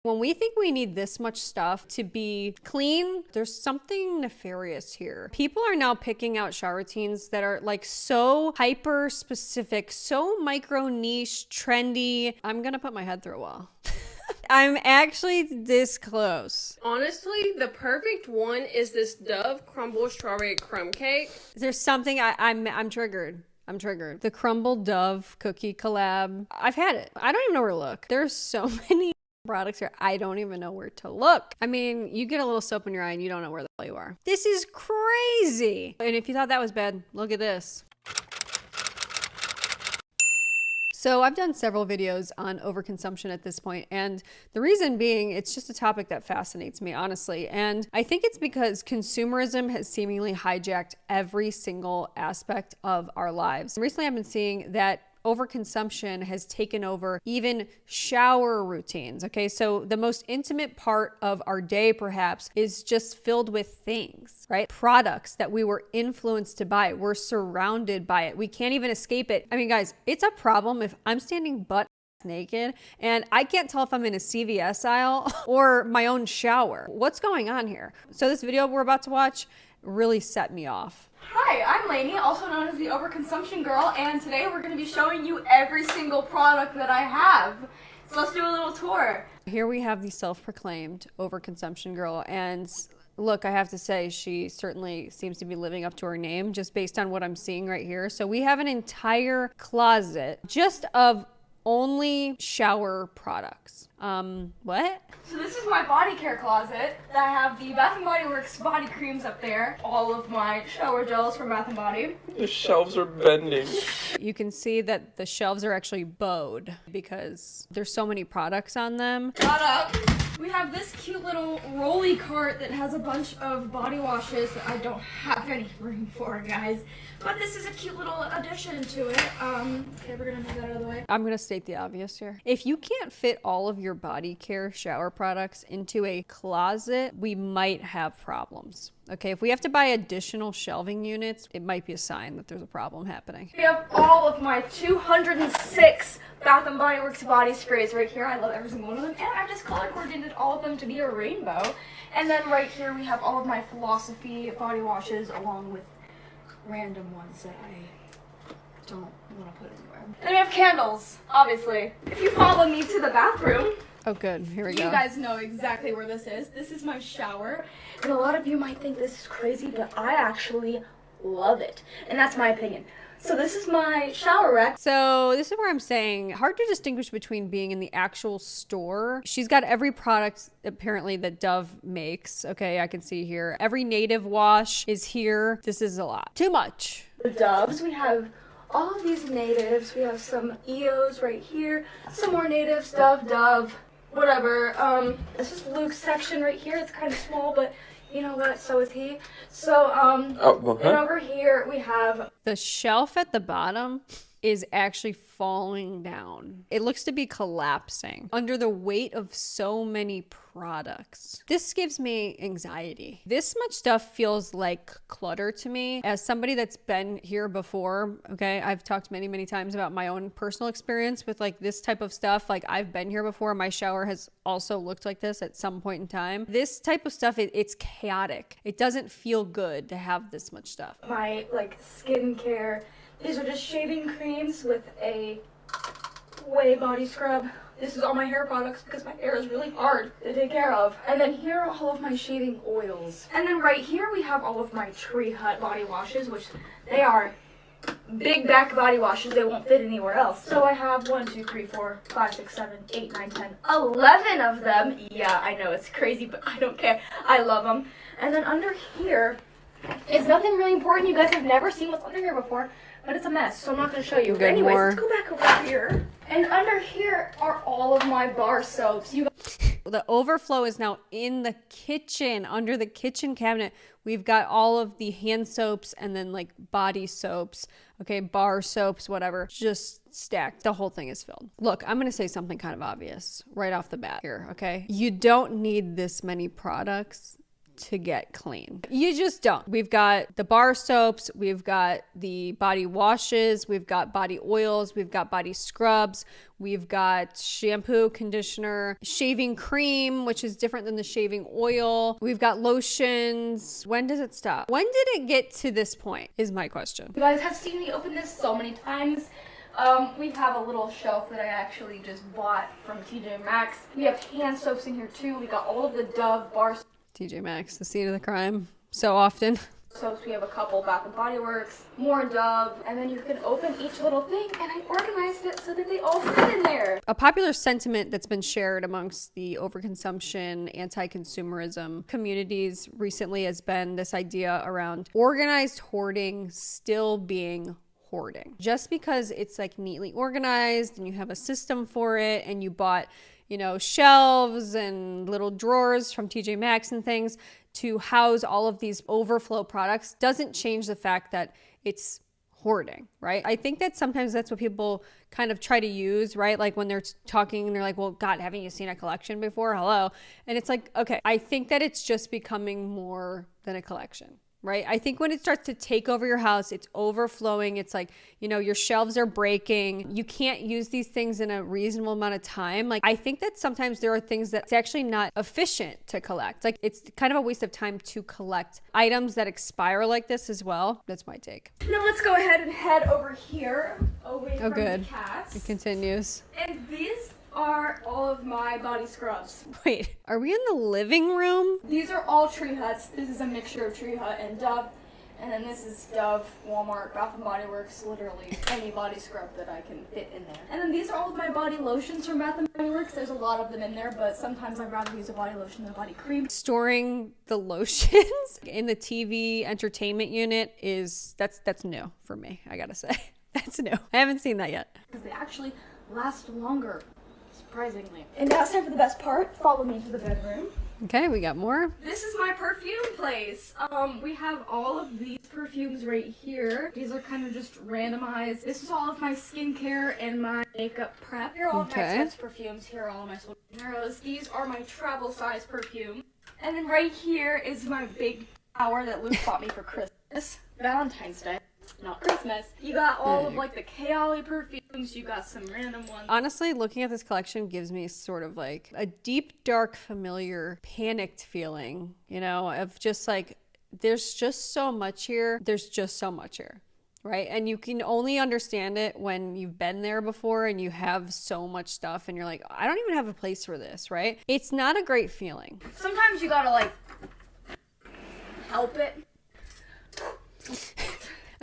When we think we need this much stuff to be clean, there's something nefarious here. People are now picking out shower routines that are like so hyper specific, so micro niche, trendy. I'm gonna put my head through a wall. I'm actually this close. Honestly, the perfect one is this Dove Crumble Strawberry Crumb Cake. There's something I'm triggered. I'm triggered. The Crumble Dove cookie collab. I've had it. I don't even know where to look. There's so many products here. I don't even know where to look. I mean, you get a little soap in your eye and you don't know where the hell you are. This is crazy. And if you thought that was bad, look at this. So I've done several videos on overconsumption at this point, and the reason being, it's just a topic that fascinates me, honestly. And I think it's because consumerism has seemingly hijacked every single aspect of our lives. Recently, I've been seeing that overconsumption has taken over even shower routines. Okay, so the most intimate part of our day perhaps is just filled with things, right? Products that we were influenced to buy. We're surrounded by it. We can't even escape it. I mean, guys, it's a problem if I'm standing butt naked and I can't tell if I'm in a CVS aisle or my own shower. What's going on here? So this video we're about to watch really set me off. Hi, I'm Lainey, also known as the Overconsumption Girl, and today we're going to be showing you every single product that I have. So let's do a little tour. Here we have the self-proclaimed Overconsumption Girl, and look, I have to say, she certainly seems to be living up to her name just based on what I'm seeing right here. So we have an entire closet just of only shower products. What? So this is my body care closet. I have the Bath & Body Works body creams up there. All of my shower gels from Bath & Body. The shelves are bending. You can see that the shelves are actually bowed because there's so many products on them. Shut up! We have this cute little rolly cart that has a bunch of body washes that I don't have any room for, guys. But this is a cute little addition to it. Okay, we're gonna move that out of the way. I'm gonna state the obvious here. If you can't fit all of your body care shower products into a closet, we might have problems. Okay, if we have to buy additional shelving units, it might be a sign that there's a problem happening. We have all of my 206 Bath & Body Works body sprays right here. I love every single one of them. And I just color coordinated all of them to be a rainbow. And then right here we have all of my Philosophy body washes along with random ones that I don't want to put anywhere. Then we have candles, obviously. If you follow me to the bathroom, Oh good, here we go. you guys know exactly where this is. This is my shower. And a lot of you might think this is crazy, but I actually love it. And that's my opinion. So this is my shower rack. So this is where I'm saying, hard to distinguish between being in the actual store. She's got every product apparently that Dove makes. Okay, I can see here. Every native wash is here. This is a lot. Too much. The Doves, we have all of these natives. We have some EOs right here. Some more natives, Dove, whatever. This is Luke's section right here. It's kind of small, but you know what? So is he. So, and over here we have The shelf at the bottom is actually falling down. It looks to be collapsing under the weight of so many products. This gives me anxiety. This much stuff feels like clutter to me. As somebody that's been here before, okay, I've talked many, many times about my own personal experience with like this type of stuff. Like I've been here before. My shower has also looked like this at some point in time. This type of stuff, it's chaotic. It doesn't feel good to have this much stuff. my like skincare. These are just shaving creams with a whey body scrub. This is all my hair products because my hair is really hard to take care of. And then here are all of my shaving oils. And then right here we have all of my Tree Hut body washes, which they are big back body washes. They won't fit anywhere else. So I have 1, 2, 3, 4, 5, 6, 7, 8, 9, 10, 11 of them. Yeah, I know it's crazy, but I don't care. I love them. And then under here is nothing really important. You guys have never seen what's under here before, but it's a mess, so I'm not going to show you. But anyways, let's go back over here. And under here are all of my bar soaps. The overflow is now in the kitchen, under the kitchen cabinet. We've got all of the hand soaps and then like body soaps, okay, bar soaps, whatever, just stacked. The whole thing is filled. Look, I'm going to say something kind of obvious right off the bat here, okay? You don't need this many products to get clean. You just don't. We've got the bar soaps, we've got the body washes, we've got body oils, we've got body scrubs, we've got shampoo, conditioner, shaving cream, which is different than the shaving oil. We've got lotions. When does it stop? When did it get to this point is my question. You guys have seen me open this so many times. We have a little shelf that I actually just bought from TJ Maxx. We have hand soaps in here too. We got all of the Dove bar TJ Maxx, the seat of the crime, so often. soaps. We have a couple Bath and Body Works, more Dove, and then you can open each little thing, and I organized it so that they all fit in there. A popular sentiment that's been shared amongst the overconsumption, anti-consumerism communities recently has been this idea around organized hoarding still being hoarding. Just because it's like neatly organized and you have a system for it and you bought, you know, shelves and little drawers from TJ Maxx and things to house all of these overflow products doesn't change the fact that it's hoarding, right? I think that sometimes that's what people kind of try to use, right? Like when they're talking and they're like, well, God, haven't you seen a collection before? Hello. And it's like, okay, I think that it's just becoming more than a collection. Right? I think when it starts to take over your house, it's overflowing. It's like, you know, your shelves are breaking. You can't use these things in a reasonable amount of time. Like, I think that sometimes there are things that's actually not efficient to collect. Like, it's kind of a waste of time to collect items that expire like this as well. That's my take. Now let's go ahead and head over here, away from good. the cats. It continues. And these are all of my body scrubs. Wait, are we in the living room? These are all Tree Huts. This is a mixture of Tree Hut and Dove. And then this is Dove, Walmart, Bath and Body Works, literally any body scrub that I can fit in there. And then these are all of my body lotions from Bath and Body Works. There's a lot of them in there, but sometimes I'd rather use a body lotion than a body cream. Storing the lotions in the TV entertainment unit that's new for me, I gotta say. That's new. I haven't seen that yet. Because they actually last longer. Surprisingly. And now it's time for the best part. Follow me to the bedroom. Okay, we got more. This is my perfume place. We have all of these perfumes right here. These are kind of just randomized. This is all of my skincare and my makeup prep. Here are all of my expensive perfumes. Here are all of my Solteros. These are my travel size perfume. And then right here is my big tower that Luke bought me for Christmas. Valentine's Day. Not Christmas. You got all of like the Kayali perfumes. You got some random ones. Honestly, looking at this collection gives me sort of like a deep, dark, familiar, panicked feeling, you know, of just like, there's just so much here. There's just so much here, right? And you can only understand it when you've been there before and you have so much stuff and you're like, I don't even have a place for this, right? It's not a great feeling. Sometimes you gotta like help it.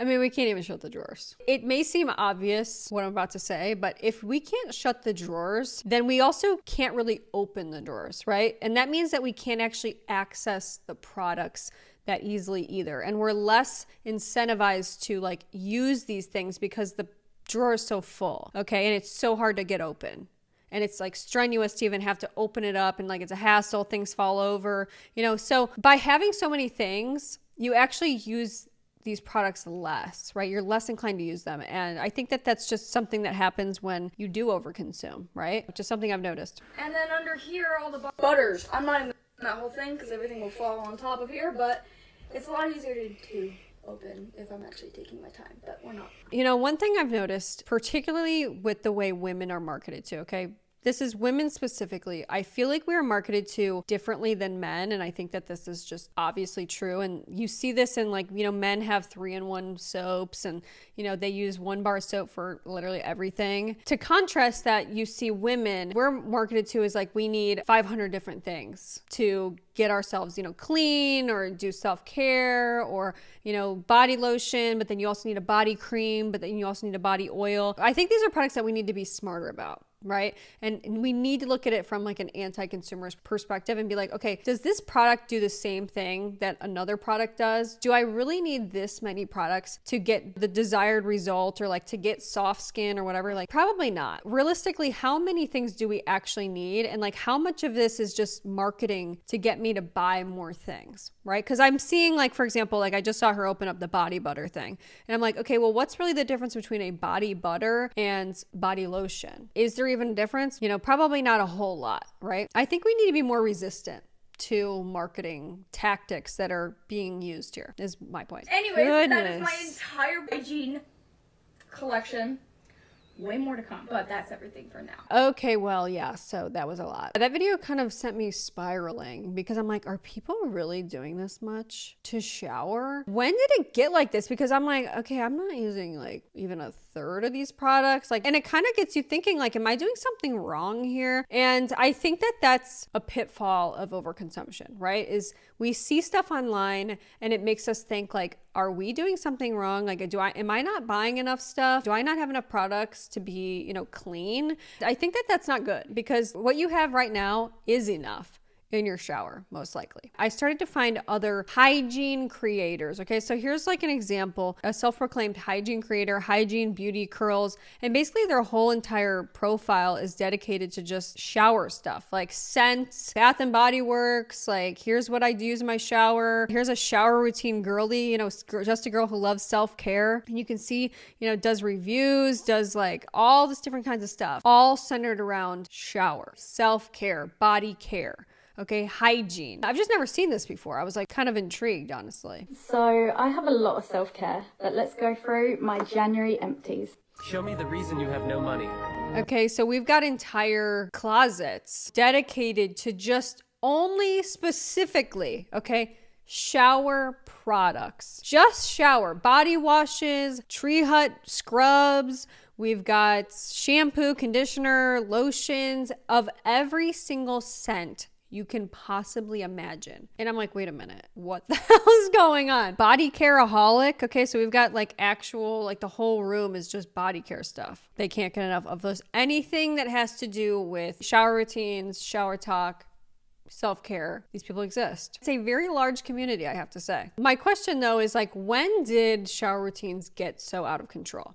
I mean, we can't even shut the drawers. It may seem obvious what I'm about to say, but if we can't shut the drawers, then we also can't really open the drawers, right? And that means that we can't actually access the products that easily either. And we're less incentivized to like use these things because the drawer is so full, okay? And it's so hard to get open. And it's like strenuous to even have to open it up and like it's a hassle, things fall over, you know? So by having so many things, you actually use these products less, right? You're less inclined to use them. And I think that that's just something that happens when you do overconsume, right? Which is something I've noticed. And then under here are all the butters. I'm not even that whole thing because everything will fall on top of here, but it's a lot easier to open if I'm actually taking my time, but we're not. You know, one thing I've noticed, particularly with the way women are marketed to, okay? This is women specifically. I feel like we are marketed to differently than men. And I think that this is just obviously true. And you see this in like, you know, men have 3-in-1 soaps and, you know, they use 1-bar soap for literally everything. To contrast that, you see women, we're marketed to as like, we need 500 different things to get ourselves, you know, clean or do self-care or, you know, body lotion, but then you also need a body cream, but then you also need a body oil. I think these are products that we need to be smarter about. Right? And we need to look at it from like an anti-consumerist perspective and be like, okay, does this product do the same thing that another product does? Do I really need this many products to get the desired result or like to get soft skin or whatever? Like probably not. Realistically, how many things do we actually need? And like how much of this is just marketing to get me to buy more things, right? Because I'm seeing like, for example, like I just saw her open up the body butter thing. And I'm like, okay, well, what's really the difference between a body butter and body lotion? Is there even a difference? You know, probably not a whole lot, right? I think we need to be more resistant to marketing tactics that are being used here, is my point. Anyways, that is Goodness. my entire hygiene collection. Way more to come, but that's everything for now. Okay, well, yeah, so that was a lot. That video kind of sent me spiraling because I'm like, are people really doing this much to shower? When did it get like this? Because I'm like, okay, I'm not using like even a third of these products. Like, and it kind of gets you thinking like, am I doing something wrong here? And I think that that's a pitfall of overconsumption, right? Is we see stuff online and it makes us think like, are we doing something wrong? Like, am I not buying enough stuff? Do I not have enough products to be, you know, clean? I think that that's not good because what you have right now is enough in your shower, most likely. I started to find other hygiene creators. Okay, so here's like an example, a self-proclaimed hygiene creator, Hygiene Beauty Curls, and basically their whole entire profile is dedicated to just shower stuff, like scents, Bath and Body Works, like here's what I use in my shower. Here's a shower routine girly, you know, just a girl who loves self-care. And you can see, you know, does reviews, does like all this different kinds of stuff, all centered around shower, self-care, body care. Okay, hygiene. I've just never seen this before. I was like kind of intrigued, honestly. So I have a lot of self-care, but let's go through my January empties. Show me the reason you have no money. Okay, so we've got entire closets dedicated to just only specifically, okay, shower products. Just shower. Body washes, Tree Hut scrubs. We've got shampoo, conditioner, lotions of every single scent you can possibly imagine. And I'm like, wait a minute, what the hell is going on? Body careaholic. Okay, so we've got like actual, like the whole room is just body care stuff. They can't get enough of those. Anything that has to do with shower routines, shower talk, self-care, these people exist. It's a very large community, I have to say. My question though is like, when did shower routines get so out of control?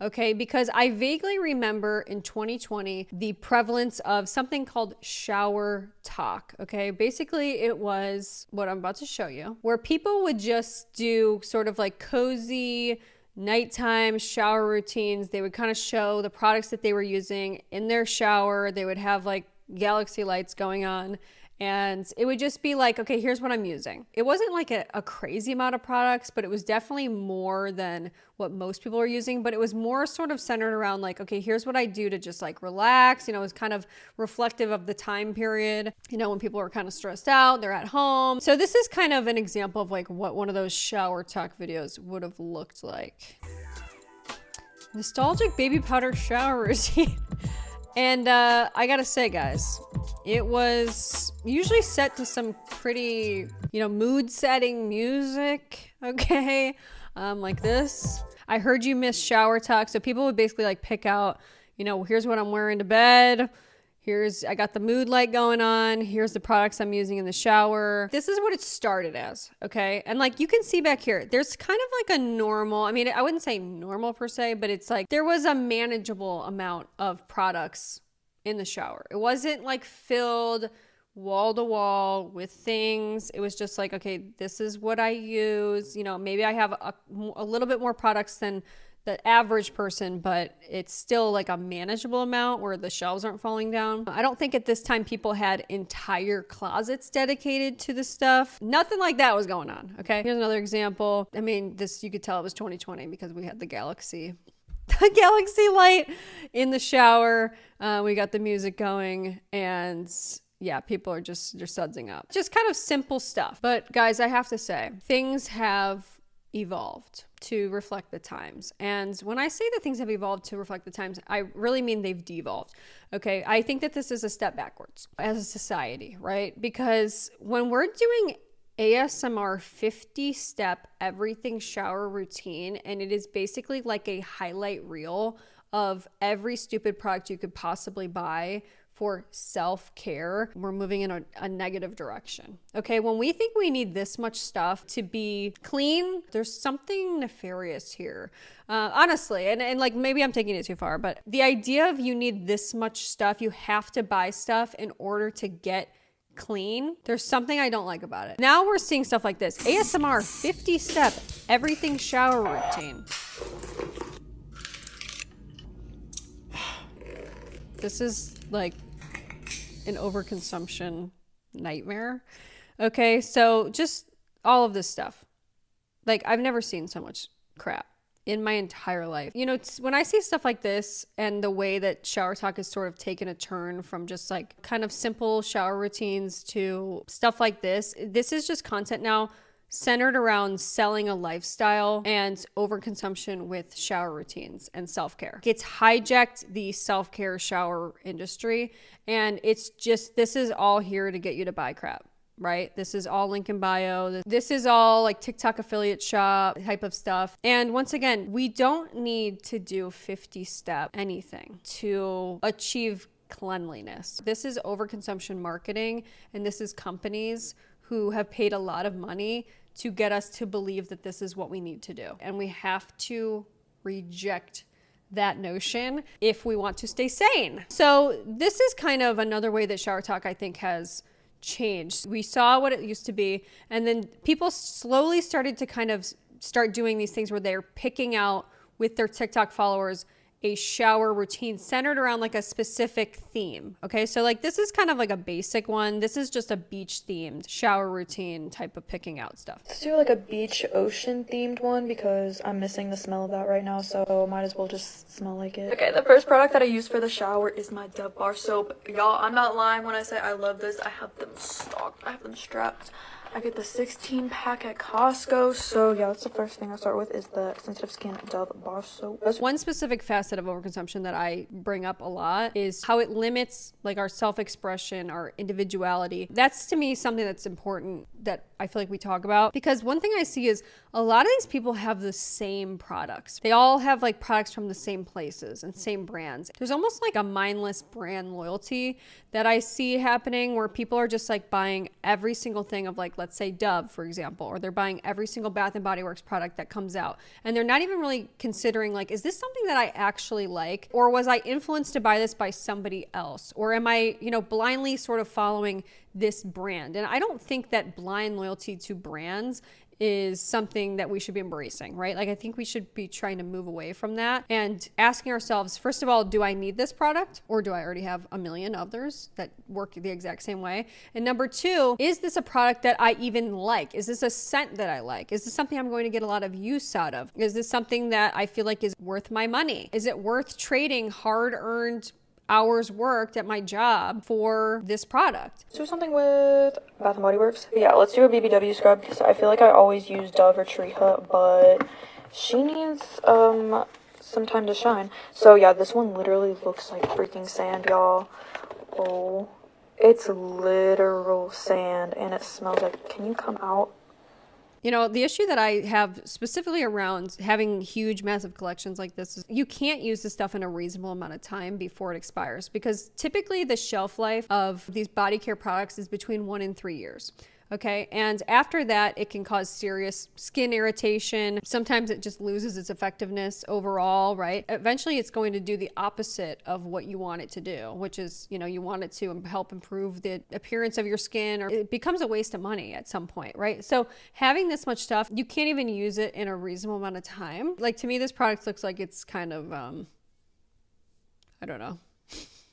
Okay, because I vaguely remember in 2020 the prevalence of something called shower talk. Okay, basically it was what I'm about to show you, where people would just do sort of like cozy nighttime shower routines. They would kind of show the products that they were using in their shower. They would have like galaxy lights going on. And it would just be like, okay, here's what I'm using. It wasn't like a crazy amount of products, but it was definitely more than what most people are using. But it was more sort of centered around like, okay, here's what I do to just like relax. You know, it was kind of reflective of the time period, you know, when people were kind of stressed out, they're at home. So this is kind of an example of like what one of those shower talk videos would have looked like. Nostalgic baby powder shower routine. And I gotta say, guys, it was usually set to some pretty, you know, mood setting music, okay? Like this. I heard you miss shower talk. So people would basically like pick out, you know, here's what I'm wearing to bed. I got the mood light going on. Here's the products I'm using in the shower. This is what it started as, okay? And like you can see back here, there's kind of like a normal, I mean, I wouldn't say normal per se, but it's like there was a manageable amount of products in the shower. It wasn't like filled wall to wall with things. It was just like, okay, this is what I use. You know, maybe I have a little bit more products than the average person, but it's still like a manageable amount where the shelves aren't falling down. I don't think at this time people had entire closets dedicated to this stuff. Nothing like that was going on, okay? Here's another example. I mean, this, you could tell it was 2020 because we had the galaxy light in the shower. We got the music going and yeah, people are they're sudsing up. Just kind of simple stuff. But guys, I have to say, things have evolved to reflect the times. And when I say that things have evolved to reflect the times, I really mean they've devolved. Okay, I think that this is a step backwards as a society, right? Because when we're doing ASMR 50-step everything shower routine, and it is basically like a highlight reel of every stupid product you could possibly buy for self-care, we're moving in a negative direction. Okay, when we think we need this much stuff to be clean, there's something nefarious here. Honestly, and like maybe I'm taking it too far, but the idea of you need this much stuff, you have to buy stuff in order to get clean, there's something I don't like about it. Now we're seeing stuff like this. ASMR 50-step everything shower routine. This is like an overconsumption nightmare. Okay, so just all of this stuff. Like, I've never seen so much crap in my entire life. You know, when I see stuff like this and the way that Shower Talk has sort of taken a turn from just like kind of simple shower routines to stuff like this is just content now centered around selling a lifestyle and overconsumption with shower routines and self-care. It's hijacked the self-care shower industry, and it's just, this is all here to get you to buy crap. Right? This is all link in bio. This is all like TikTok affiliate shop type of stuff. And once again, we don't need to do 50-step anything to achieve cleanliness. This is overconsumption marketing, and this is companies who have paid a lot of money to get us to believe that this is what we need to do. And we have to reject that notion if we want to stay sane. So this is kind of another way that Shower Talk, I think, has changed. We saw what it used to be, and then people slowly started to kind of start doing these things where they're picking out with their TikTok followers a shower routine centered around like a specific theme. Okay, so like this is kind of like a basic one. This is just a beach themed shower routine type of picking out stuff. Let's do like a beach ocean themed one because I'm missing the smell of that right now, so might as well just smell like it. Okay, the first product that I use for the shower is my Dove bar soap. Y'all, I'm not lying when I say I love this. I have them stocked. I have them strapped. I get the 16 pack at Costco. So yeah, that's the first thing I start with is the sensitive skin Dove bar soap. One specific facet of overconsumption that I bring up a lot is how it limits like our self-expression, our individuality. That's to me something that's important that I feel like we talk about, because one thing I see is a lot of these people have the same products. They all have like products from the same places and same brands. There's almost like a mindless brand loyalty that I see happening where people are just like buying every single thing of like, let's say Dove, for example, or they're buying every single Bath and Body Works product that comes out. And they're not even really considering like, is this something that I actually like? Or was I influenced to buy this by somebody else? Or am I, you know, blindly sort of following this brand? And I don't think that blind loyalty to brands is something that we should be embracing, right? Like, I think we should be trying to move away from that and asking ourselves, first of all, do I need this product, or do I already have a million others that work the exact same way? And number two, is this a product that I even like? Is this a scent that I like? Is this something I'm going to get a lot of use out of? Is this something that I feel like is worth my money? Is it worth trading hard-earned hours worked at my job for this product? Let's do something with Bath & Body Works. Yeah, let's do a BBW scrub because I feel like I always use Dove or Tree Hut, but she needs some time to shine. So yeah, this one literally looks like freaking sand, y'all. Oh, it's literal sand, and it smells like, can you come out? You know, the issue that I have specifically around having huge, massive collections like this is you can't use this stuff in a reasonable amount of time before it expires, because typically the shelf life of these body care products is between 1 and 3 years. Okay, and after that, it can cause serious skin irritation. Sometimes it just loses its effectiveness overall, right? Eventually, it's going to do the opposite of what you want it to do, which is, you know, you want it to help improve the appearance of your skin, or it becomes a waste of money at some point, right? So having this much stuff, you can't even use it in a reasonable amount of time. Like, to me, this product looks like it's kind of, I don't know.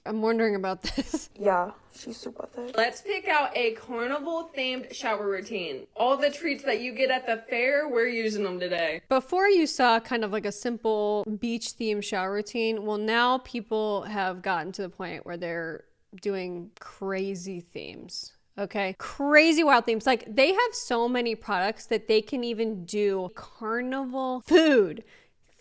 I'm wondering about this. Yeah, she's super thick. Let's pick out a carnival themed shower routine. All the treats that you get at the fair, we're using them today. Before you saw kind of like a simple beach themed shower routine, well, now people have gotten to the point where they're doing crazy themes. Okay, crazy wild themes. Like, they have so many products that they can even do carnival food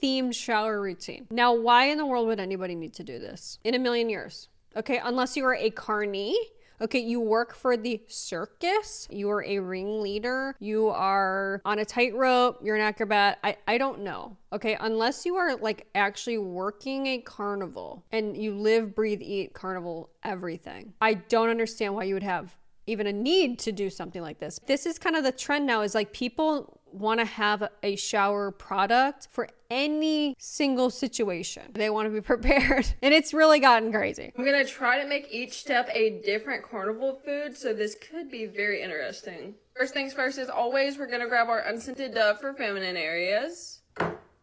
themed shower routine. Now, why in the world would anybody need to do this in a million years? Okay, unless you are a carny. Okay, you work for the circus, you are a ringleader, you are on a tightrope, you're an acrobat, I don't know. Okay, unless you are like actually working a carnival and you live, breathe, eat carnival everything, I don't understand why you would have even a need to do something like this. This is kind of the trend now, is like people want to have a shower product for any single situation. They want to be prepared, and it's really gotten crazy. I'm gonna try to make each step a different carnival food, so this could be very interesting. First things first, as always, we're gonna grab our unscented Dove for feminine areas.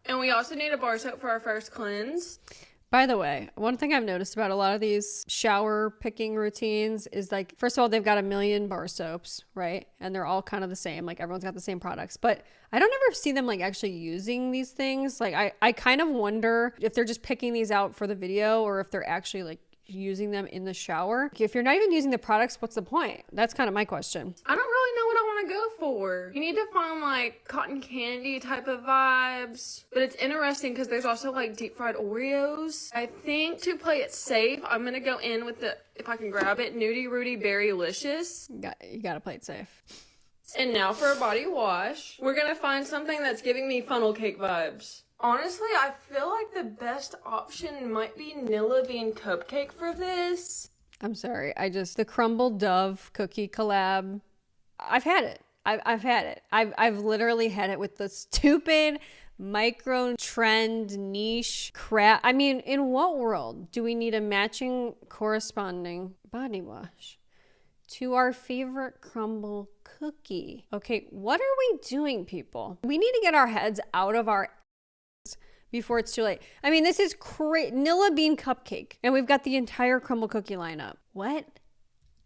And we also need a bar soap for our first cleanse. By the way, one thing I've noticed about a lot of these shower picking routines is like, first of all, they've got a million bar soaps, right? And they're all kind of the same. Like everyone's got the same products, but I don't ever see them like actually using these things. Like I kind of wonder if they're just picking these out for the video or if they're actually like using them in the shower. If you're not even using the products, what's the point? That's kind of my question. I don't really know what I want to go for. You need to find like cotton candy type of vibes, but it's interesting because there's also like deep fried Oreos. I think to play it safe, I'm gonna go in with the, if I can grab it, Nudie Rudy Berrylicious. You gotta play it safe. And now for a body wash, we're gonna find something that's giving me funnel cake vibes. Honestly, I feel like the best option might be Nilla Bean Cupcake for this. I'm sorry. the Crumble Dove cookie collab, I've had it. I've had it. I've literally had it with the stupid micro trend niche crap. I mean, in what world do we need a matching corresponding body wash to our favorite crumble cookie? Okay, what are we doing, people? We need to get our heads out of our before it's too late. I mean, this is Nilla Bean Cupcake, and we've got the entire crumble cookie lineup. What?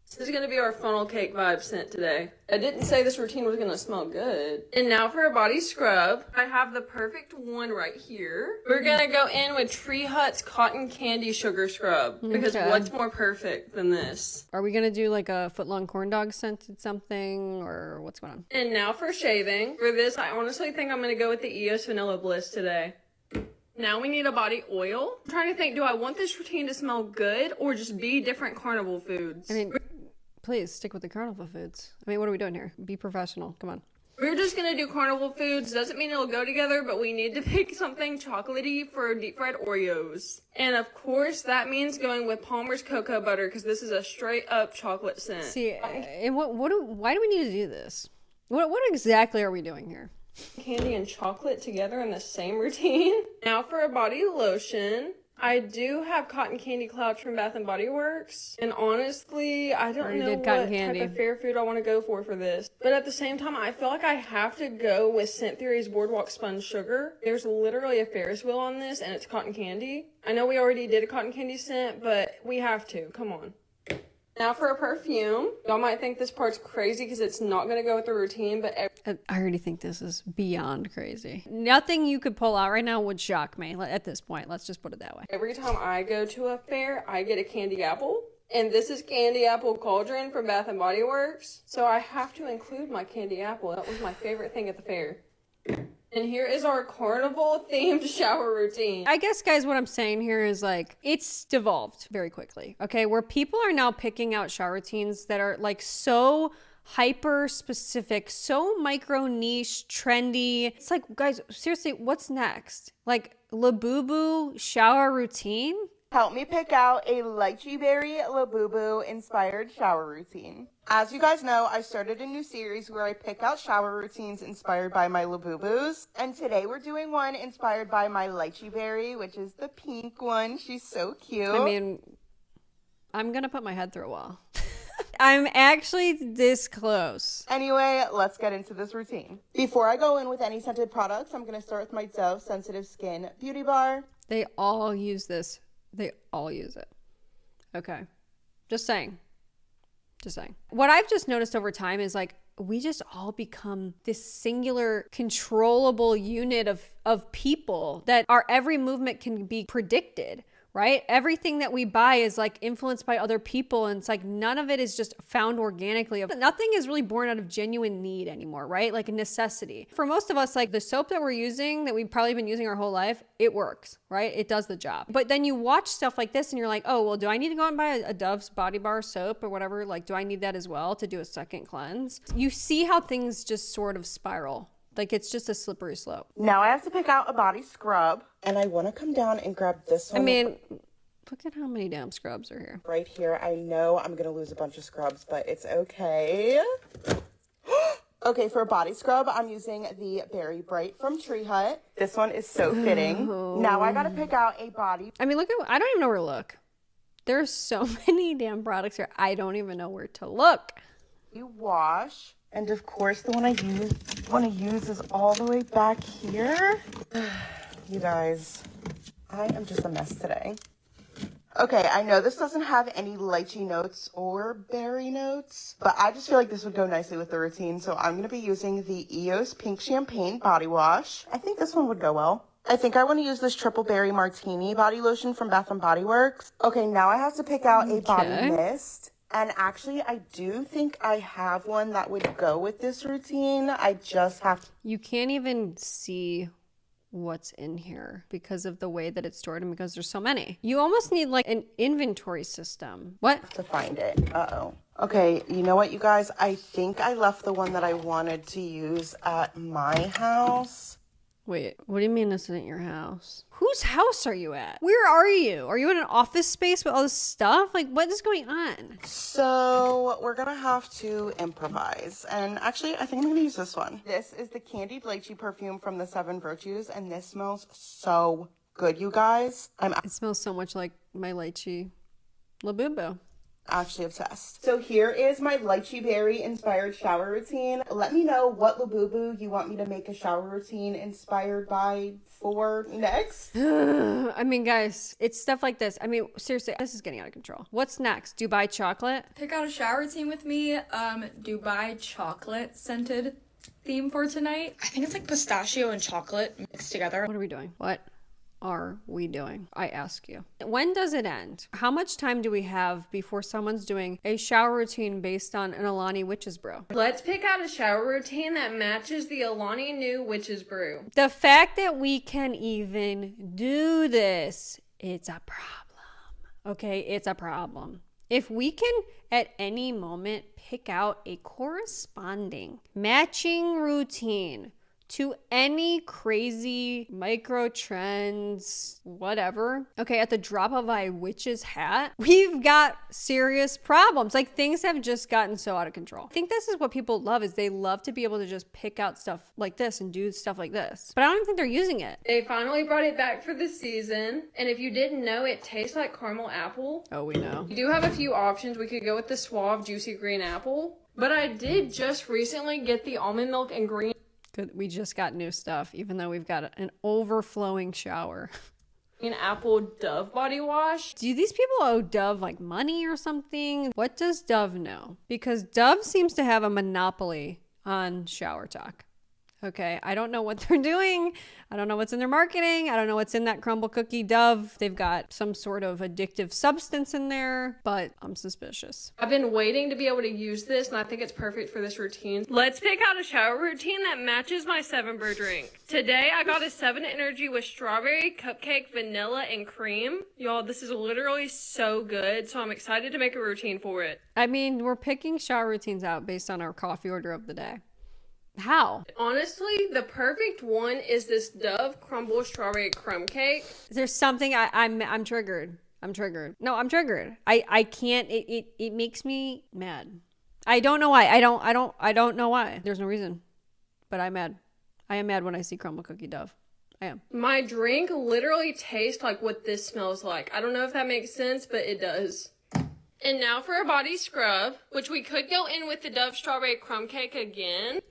This is gonna be our funnel cake vibe scent today. I didn't say this routine was gonna smell good. And now for a body scrub. I have the perfect one right here. We're gonna go in with Tree Hut's Cotton Candy Sugar Scrub. Because what's more perfect than this? Are we gonna do like a footlong corn dog scented something, or what's going on? And now for shaving. For this, I honestly think I'm gonna go with the EOS Vanilla Bliss today. Now we need a body oil. I'm trying to think, do I want this routine to smell good or just be different carnival foods? I mean, please stick with the carnival foods. I mean, what are we doing here? Be professional. Come on. We're just gonna do carnival foods. Doesn't mean it'll go together, but we need to pick something chocolatey for deep fried Oreos. And of course, that means going with Palmer's cocoa butter because this is a straight up chocolate scent. See, and why do we need to do this? What exactly are we doing here? Candy and chocolate together in the same routine. Now for a body lotion. I do have Cotton Candy Clouds from Bath & Body Works. And honestly, I don't know what type of fair food I want to go for this. But at the same time, I feel like I have to go with Scent Theory's Boardwalk Sponge Sugar. There's literally a Ferris wheel on this, and it's cotton candy. I know we already did a cotton candy scent, but we have to. Come on. Now for a perfume. Y'all might think this part's crazy because it's not going to go with the routine, but I already think this is beyond crazy. Nothing you could pull out right now would shock me at this point. Let's just put it that way. every time I go to a fair, I get a candy apple. And this is Candy Apple Cauldron from Bath & Body Works. So I have to include my candy apple. That was my favorite thing at the fair. And here is our carnival themed shower routine. I guess, guys, what I'm saying here is like, it's devolved very quickly, okay? Where people are now picking out shower routines that are like so hyper specific, so micro niche, trendy. It's like, guys, seriously, what's next? Like Labubu shower routine? Help me pick out a lychee berry Labubu inspired shower routine. As you guys know, I started a new series where I pick out shower routines inspired by my Labubus. And today we're doing one inspired by my lychee berry, which is the pink one. She's so cute. I mean, I'm gonna put my head through a wall. I'm actually this close. Anyway, let's get into this routine. Before I go in with any scented products, I'm gonna start with my Dove Sensitive Skin Beauty Bar. They all use this. They all use it. Okay. Just saying. Just saying. What I've just noticed over time is like, we just all become this singular controllable unit of people that our every movement can be predicted, right? Everything that we buy is like influenced by other people. And it's like, none of it is just found organically. Nothing is really born out of genuine need anymore, right? Like a necessity. For most of us, like the soap that we're using, that we've probably been using our whole life, it works, right? It does the job. But then you watch stuff like this and you're like, oh, well, do I need to go and buy a Dove's Body Bar soap or whatever? Like, do I need that as well to do a second cleanse? You see how things just sort of spiral. Like, it's just a slippery slope. Now I have to pick out a body scrub. And I want to come down and grab this one. I mean, look at how many damn scrubs are here. Right here. I know I'm going to lose a bunch of scrubs, but it's okay. Okay, for a body scrub, I'm using the Berry Bright from Tree Hut. This one is so fitting. Now I got to pick out a body. I mean, look at, I don't even know where to look. There's so many damn products here. I don't even know where to look. Wash. And of course, the one I want to use is all the way back here. You guys, I am just a mess today. Okay, I know this doesn't have any lychee notes or berry notes, but I just feel like this would go nicely with the routine, so I'm going to be using the EOS Pink Champagne Body Wash. I think this one would go well. I think I want to use this Triple Berry Martini Body Lotion from Bath & Body Works. Okay, now I have to pick out a body mist. And actually, I do think I have one that would go with this routine. I just have to... You can't even see what's in here because of the way that it's stored and because there's so many. You almost need like an inventory system. What? To find it. Uh-oh. Okay, you know what, you guys? I think I left the one that I wanted to use at my house. Wait, what do you mean this isn't your house? Whose house are you at? Where are you? Are you in an office space with all this stuff? Like, what is going on? So, we're gonna have to improvise. And actually, I think I'm gonna use this one. This is the Candied Lychee perfume from the 7 Virtues, and this smells so good, you guys. It smells so much like my lychee Labubu. Actually obsessed. So here is my lychee berry inspired shower routine. Let me know what Labubu you want me to make a shower routine inspired by for next. I mean, guys, it's stuff like this. I mean, seriously, this is getting out of control. What's next? Dubai chocolate? Pick out a shower routine with me. Dubai chocolate scented theme for tonight. I think it's like pistachio and chocolate mixed together. What are we doing? What are we doing? I ask you. When does it end? How much time do we have before someone's doing a shower routine based on an Alani Witch's Brew? Let's pick out a shower routine that matches the Alani new Witch's Brew. The fact that we can even do this, it's a problem. Okay, it's a problem. If we can at any moment pick out a corresponding matching routine to any crazy micro trends, whatever. Okay, at the drop of a witch's hat, we've got serious problems. Like, things have just gotten so out of control. I think this is what people love, is they love to be able to just pick out stuff like this and do stuff like this. But I don't even think they're using it. They finally brought it back for the season. And if you didn't know, it tastes like caramel apple. Oh, we know. You do have a few options. We could go with the Suave Juicy Green Apple. But I did just recently get the almond milk and green. Good. We just got new stuff, even though we've got an overflowing shower. An apple Dove body wash. Do these people owe Dove like money or something? What does Dove know? Because Dove seems to have a monopoly on shower talk. Okay, I don't know what they're doing. I don't know what's in their marketing. I don't know what's in that crumble cookie Dove. They've got some sort of addictive substance in there, but I'm suspicious. I've been waiting to be able to use this, and I think it's perfect for this routine. Let's pick out a shower routine that matches my 7 Brew drink. Today, I got a 7 Energy with strawberry, cupcake, vanilla, and cream. Y'all, this is literally so good, so I'm excited to make a routine for it. I mean, we're picking shower routines out based on our coffee order of the day. How? Honestly, the perfect one is this Dove Crumble Strawberry Crumb Cake. There's something I'm triggered. I'm triggered. No, I'm triggered. I can't. It makes me mad. I don't know why. I don't know why. There's no reason, but I'm mad. I am mad when I see crumble cookie Dove. I am. My drink literally tastes like what this smells like. I don't know if that makes sense, but it does. And now for a body scrub, which we could go in with the Dove Strawberry Crumb Cake again.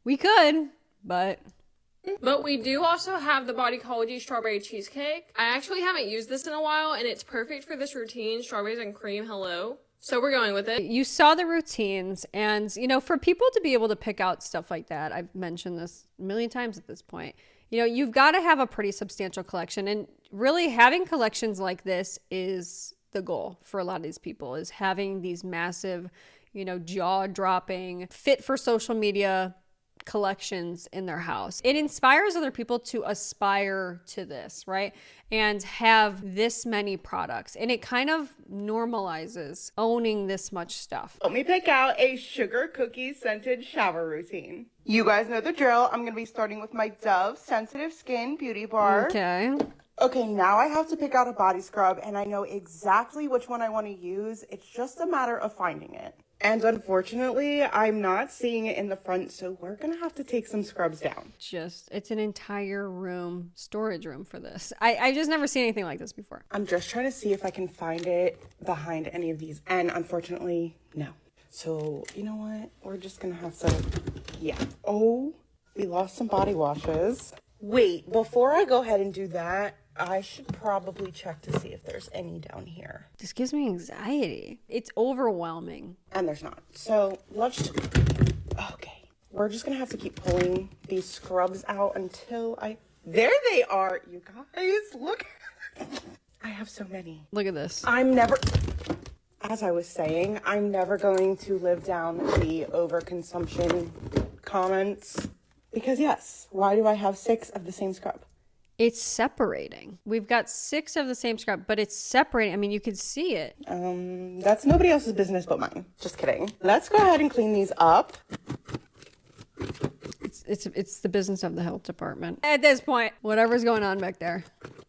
We could, but we do also have the Bodycology Strawberry Cheesecake. I actually haven't used this in a while, and it's perfect for this routine, strawberries and cream, hello. So we're going with it. You saw the routines, and, you know, for people to be able to pick out stuff like that, I've mentioned this a million times at this point, you know, you've got to have a pretty substantial collection, and really having collections like this is the goal for a lot of these people, is having these massive, you know, jaw-dropping, fit for social media collections in their house. It inspires other people to aspire to this, right? And have this many products. And it kind of normalizes owning this much stuff. Let me pick out a sugar cookie scented shower routine. You guys know the drill. I'm going to be starting with my Dove Sensitive Skin Beauty Bar. Okay. Okay, now I have to pick out a body scrub, and I know exactly which one I want to use. It's just a matter of finding it. And unfortunately, I'm not seeing it in the front, so we're gonna have to take some scrubs down. It's an entire room, storage room for this. I just never seen anything like this before. I'm just trying to see if I can find it behind any of these, and unfortunately, no. So, you know what? We're just gonna have to, yeah. Oh, we lost some body washes. Wait, before I go ahead and do that, I should probably check to see if there's any down here. This gives me anxiety. It's overwhelming. And there's not. So let's okay. We're just gonna have to keep pulling these scrubs out until there they are, you guys. Look. I have so many. Look at this. As I was saying, I'm never going to live down the overconsumption comments. Because yes, why do I have 6 of the same scrub? It's separating. We've got 6 of the same scrub, but it's separating. I mean, you could see it. That's nobody else's business but mine. Just kidding. Let's go ahead and clean these up. It's the business of the health department. At this point, whatever's going on back there.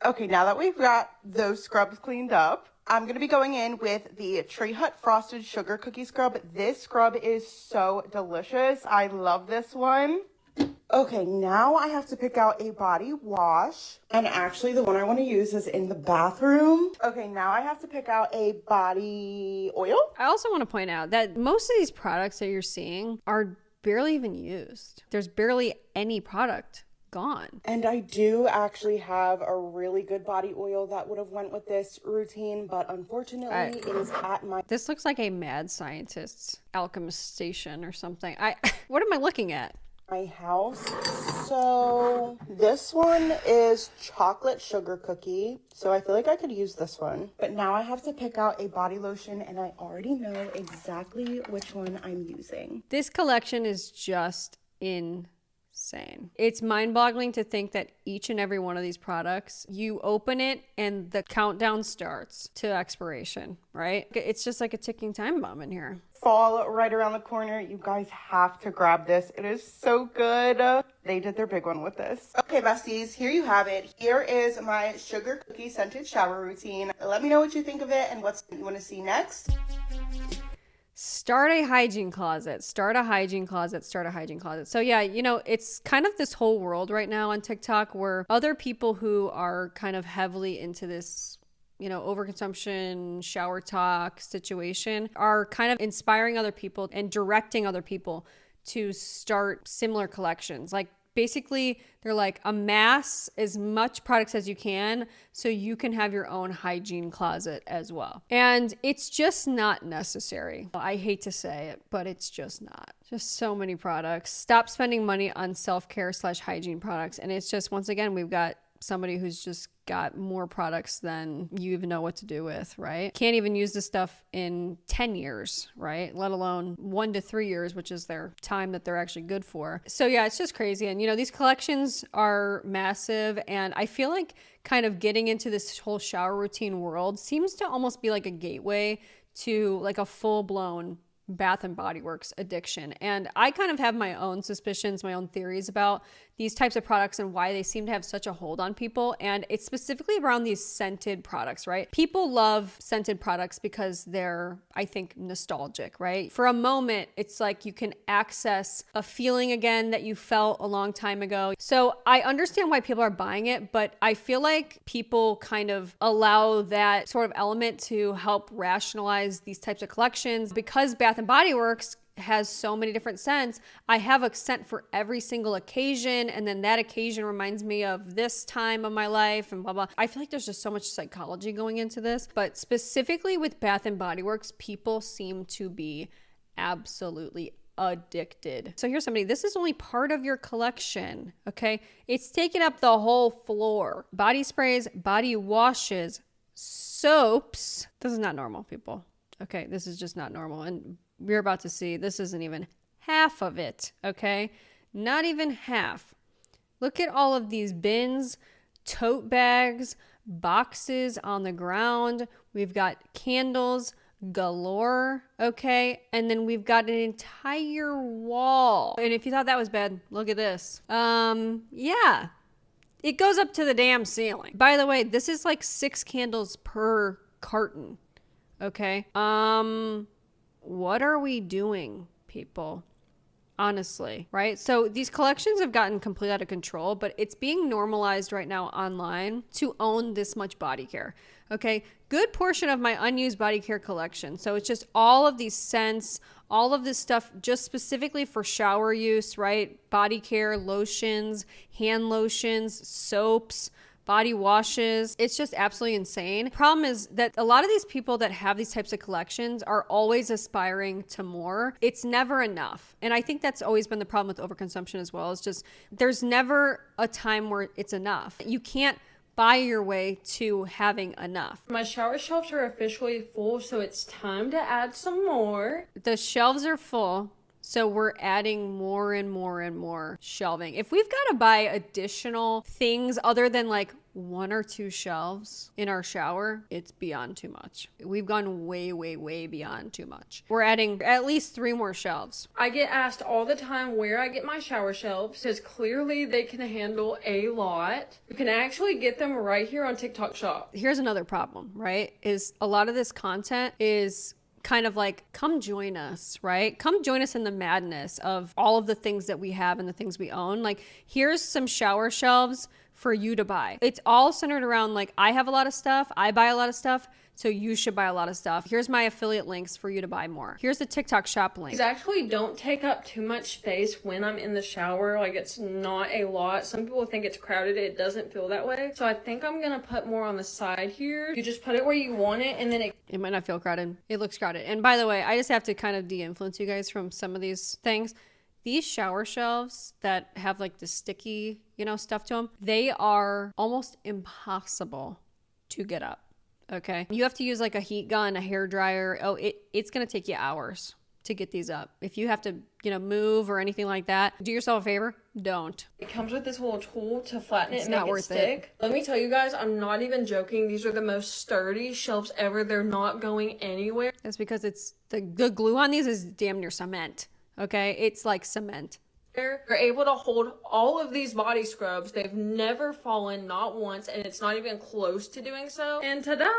Okay, now that we've got those scrubs cleaned up, I'm going to be going in with the Tree Hut Frosted Sugar Cookie Scrub. This scrub is so delicious. I love this one. Okay, now I have to pick out a body wash. And actually, the one I want to use is in the bathroom. Okay, now I have to pick out a body oil. I also want to point out that most of these products that you're seeing are barely even used. There's barely any product gone. And I do actually have a really good body oil that would have went with this routine, but unfortunately it is at my... This looks like a mad scientist's alchemist station or something. What am I looking at? My house. So this one is chocolate sugar cookie. So I feel like I could use this one. But now I have to pick out a body lotion and I already know exactly which one I'm using. This collection is just insane. It's mind-boggling to think that each and every one of these products, you open it and the countdown starts to expiration, right? It's just like a ticking time bomb in here. Fall right around the corner. You guys have to grab this. It is so good. They did their big one with this. Okay, besties, here you have it. Here is my sugar cookie scented shower routine. Let me know what you think of it and what you want to see next. Start a hygiene closet. Start a hygiene closet. Start a hygiene closet. So yeah, you know, it's kind of this whole world right now on TikTok where other people who are kind of heavily into this, you know, overconsumption, shower talk situation are kind of inspiring other people and directing other people to start similar collections. Like basically they're like, amass as much products as you can so you can have your own hygiene closet as well. And it's just not necessary. I hate to say it, but it's just not. Just so many products. Stop spending money on self-care / hygiene products. And it's just, once again, we've got somebody who's just got more products than you even know what to do with, right? Can't even use this stuff in 10 years, right? Let alone 1 to 3 years, which is their time that they're actually good for. So yeah, it's just crazy. And you know, these collections are massive. And I feel like kind of getting into this whole shower routine world seems to almost be like a gateway to like a full-blown Bath and Body Works addiction. And I kind of have my own suspicions, my own theories about these types of products and why they seem to have such a hold on people. And it's specifically around these scented products, right? People love scented products because they're, I think, nostalgic, right? For a moment, it's like you can access a feeling again that you felt a long time ago. So I understand why people are buying it, but I feel like people kind of allow that sort of element to help rationalize these types of collections. Because Bath and Body Works has so many different scents, I have a scent for every single occasion, and then that occasion reminds me of this time of my life and blah blah. I feel like there's just so much psychology going into this, but specifically with Bath and Body Works, people seem to be absolutely addicted. So here's somebody, this is only part of your collection, okay? It's taking up the whole floor. Body sprays, body washes, soaps. This is not normal, people. Okay, this is just not normal. And we're about to see, this isn't even half of it, okay? Not even half. Look at all of these bins, tote bags, boxes on the ground. We've got candles galore, okay? And then we've got an entire wall. And if you thought that was bad, look at this. Yeah, it goes up to the damn ceiling. By the way, this is like 6 candles per carton, okay? What are we doing, people? Honestly, right? So these collections have gotten completely out of control, but it's being normalized right now online to own this much body care. Okay, good portion of my unused body care collection. So it's just all of these scents, all of this stuff just specifically for shower use, right? Body care, lotions, hand lotions, soaps, body washes. It's just absolutely insane. Problem is that a lot of these people that have these types of collections are always aspiring to more. It's never enough. And I think that's always been the problem with overconsumption as well. It's just there's never a time where it's enough. You can't buy your way to having enough. My shower shelves are officially full, so it's time to add some more. The shelves are full. So we're adding more and more and more shelving. If we've got to buy additional things other than like 1 or 2 shelves in our shower, it's beyond too much. We've gone way, way, way beyond too much. We're adding at least 3 more shelves. I get asked all the time where I get my shower shelves because clearly they can handle a lot. You can actually get them right here on TikTok Shop. Here's another problem, right? Is a lot of this content is kind of like, come join us, right? Come join us in the madness of all of the things that we have and the things we own. Like, here's some shower shelves for you to buy. It's all centered around like, I have a lot of stuff, I buy a lot of stuff, so you should buy a lot of stuff. Here's my affiliate links for you to buy more. Here's the TikTok shop link. These actually don't take up too much space when I'm in the shower. Like, it's not a lot. Some people think it's crowded. It doesn't feel that way. So I think I'm gonna put more on the side here. You just put it where you want it, and then it might not feel crowded. It looks crowded. And by the way, I just have to kind of de-influence you guys from some of these things. These shower shelves that have like the sticky, stuff to them, they are almost impossible to get up. Okay. You have to use like a heat gun, a hair dryer. Oh, it's going to take you hours to get these up. If you have to, move or anything like that, do yourself a favor. Don't. It comes with this little tool to flatten it and not make it worth stick. Let me tell you guys, I'm not even joking. These are the most sturdy shelves ever. They're not going anywhere. That's because it's the glue on these is damn near cement. Okay. It's like cement. They're able to hold all of these body scrubs. They've never fallen, not once, and it's not even close to doing so. And ta-da!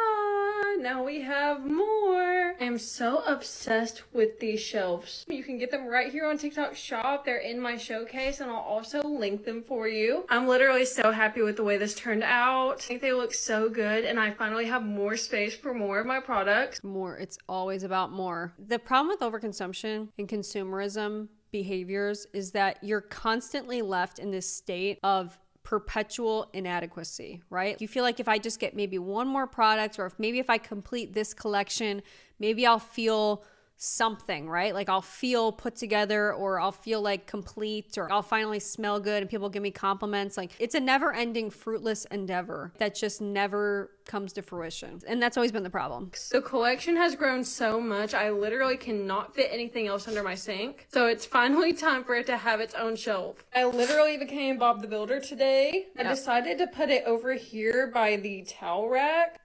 Now we have more. I am so obsessed with these shelves. You can get them right here on TikTok Shop. They're in my showcase, and I'll also link them for you. I'm literally so happy with the way this turned out. I think they look so good, and I finally have more space for more of my products. More. It's always about more. The problem with overconsumption and consumerism behaviors is that you're constantly left in this state of perpetual inadequacy, right? You feel like if I just get maybe one more product, or if I complete this collection, maybe I'll feel something, right? Like I'll feel put together, or I'll feel like complete, or I'll finally smell good and people give me compliments. Like, it's a never-ending fruitless endeavor that just never comes to fruition. And that's always been the problem. The collection has grown so much, I literally cannot fit anything else under my sink. So it's finally time for it to have its own shelf. I literally became Bob the Builder today. I decided to put it over here by the towel rack.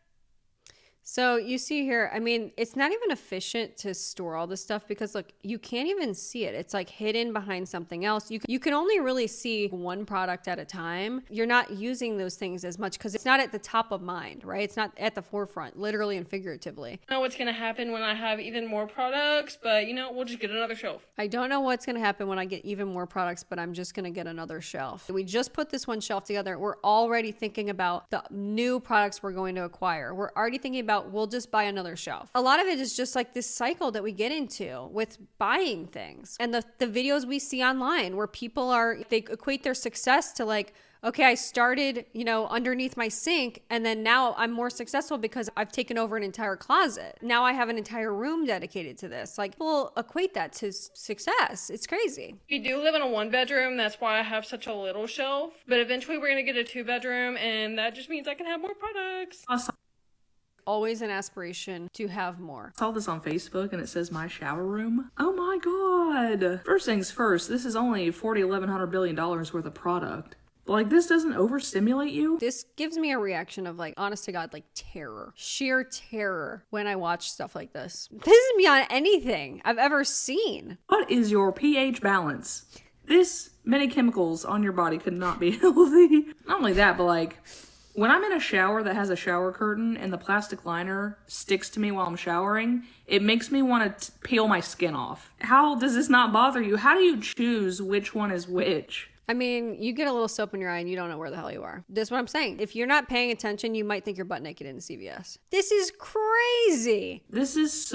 So you see here, I mean, it's not even efficient to store all this stuff because look, you can't even see it. It's like hidden behind something else. You can only really see one product at a time. You're not using those things as much because it's not at the top of mind, right? It's not at the forefront, literally and figuratively. I don't know what's going to happen when I have even more products, but we'll just get another shelf. I don't know what's going to happen when I get even more products, but I'm just going to get another shelf. We just put this one shelf together. We're already thinking about the new products we're going to acquire. We're already thinking about we'll just buy another shelf. A lot of it is just like this cycle that we get into with buying things, and the videos we see online where people they equate their success to like, okay, I started, underneath my sink, and then now I'm more successful because I've taken over an entire closet. Now I have an entire room dedicated to this. Like, people equate that to success. It's crazy. We do live in a 1-bedroom. That's why I have such a little shelf. But eventually we're going to get a 2-bedroom, and that just means I can have more products. Awesome. Always an aspiration to have more. I saw this on Facebook and it says my shower room. Oh my god. First things first, this is only $4,100 billion worth of product. Like, this doesn't overstimulate you? This gives me a reaction of like, honest to God, like terror, sheer terror when I watch stuff like this. This is beyond anything I've ever seen. What is your pH balance? This many chemicals on your body could not be healthy. Not only that, but like, when I'm in a shower that has a shower curtain and the plastic liner sticks to me while I'm showering, it makes me want to peel my skin off. How does this not bother you? How do you choose which one is which? I mean, you get a little soap in your eye and you don't know where the hell you are. That's what I'm saying. If you're not paying attention, you might think you're butt naked in the CVS. This is crazy. This is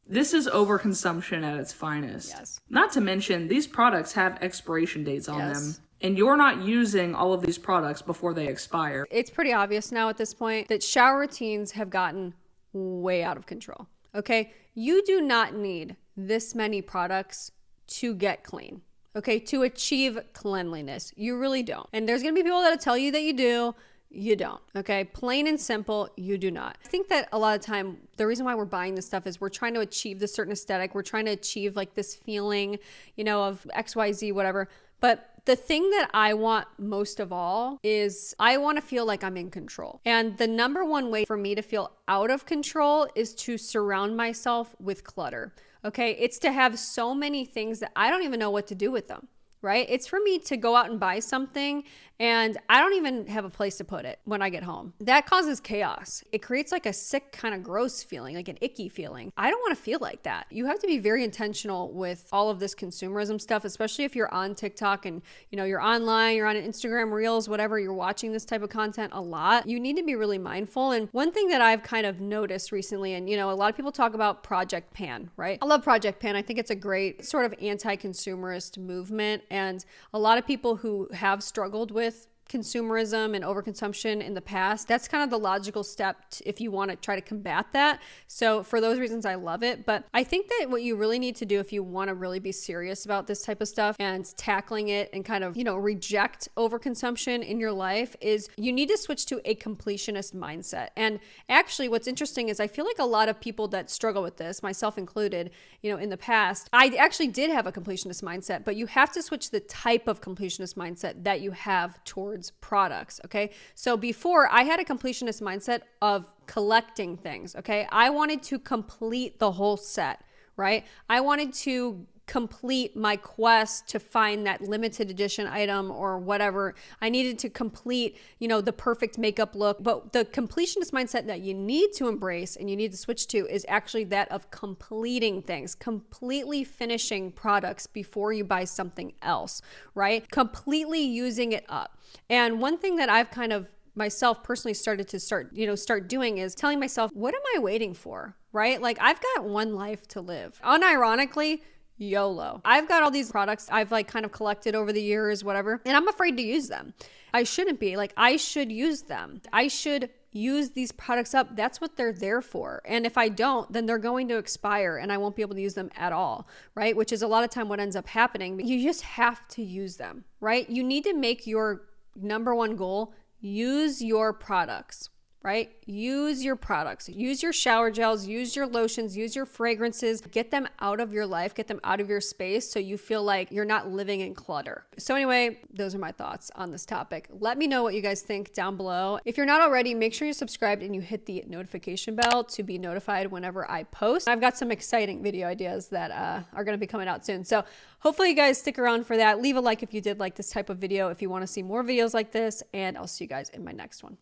overconsumption at its finest. Yes. Not to mention, these products have expiration dates on them. and you're not using all of these products before they expire. It's pretty obvious now at this point that shower routines have gotten way out of control. Okay, you do not need this many products to get clean. Okay, to achieve cleanliness. You really don't. And there's gonna be people that'll tell you that you do. You don't. Okay, plain and simple, you do not. I think that a lot of time, the reason why we're buying this stuff is we're trying to achieve this certain aesthetic. We're trying to achieve like this feeling, you know, of XYZ, whatever. But the thing that I want most of all is I want to feel like I'm in control. And the number one way for me to feel out of control is to surround myself with clutter. Okay, it's to have so many things that I don't even know what to do with them. Right? It's for me to go out and buy something and I don't even have a place to put it when I get home. That causes chaos. It creates like a sick kind of gross feeling, like an icky feeling. I don't want to feel like that. You have to be very intentional with all of this consumerism stuff, especially if you're on TikTok and you know you're online, you're on Instagram Reels, whatever, you're watching this type of content a lot. You need to be really mindful. And one thing that I've kind of noticed recently, and you know, a lot of people talk about Project Pan, right? I love Project Pan. I think it's a great sort of anti-consumerist movement. And a lot of people who have struggled with consumerism and overconsumption in the past, that's kind of the logical step if you want to try to combat that. So for those reasons, I love it. But I think that what you really need to do if you want to really be serious about this type of stuff and tackling it and kind of, you know, reject overconsumption in your life is you need to switch to a completionist mindset. And actually what's interesting is I feel like a lot of people that struggle with this, myself included, you know, in the past, I actually did have a completionist mindset, but you have to switch the type of completionist mindset that you have towards products. Okay. So before I had a completionist mindset of collecting things. Okay. I wanted to complete the whole set, right? I wanted to complete my quest to find that limited edition item or whatever. I needed to complete, you know, the perfect makeup look. But the completionist mindset that you need to embrace and you need to switch to is actually that of completing things, completely finishing products before you buy something else, right? Completely using it up. And one thing that I've kind of myself personally start doing is telling myself, what am I waiting for? Right? Like I've got one life to live. Unironically, YOLO. I've got all these products I've like kind of collected over the years, whatever, and I'm afraid to use them. I shouldn't be. Like I should use them. I should use these products up. That's what they're there for. And if I don't, then they're going to expire and I won't be able to use them at all, right? Which is a lot of time what ends up happening. But you just have to use them, right? You need to make your number one goal, use your products. Right? Use your products, use your shower gels, use your lotions, use your fragrances, get them out of your life, get them out of your space so you feel like you're not living in clutter. So anyway, those are my thoughts on this topic. Let me know what you guys think down below. If you're not already, make sure you're subscribed and you hit the notification bell to be notified whenever I post. I've got some exciting video ideas that are going to be coming out soon. So hopefully you guys stick around for that. Leave a like if you did like this type of video, if you want to see more videos like this, and I'll see you guys in my next one.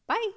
Bye.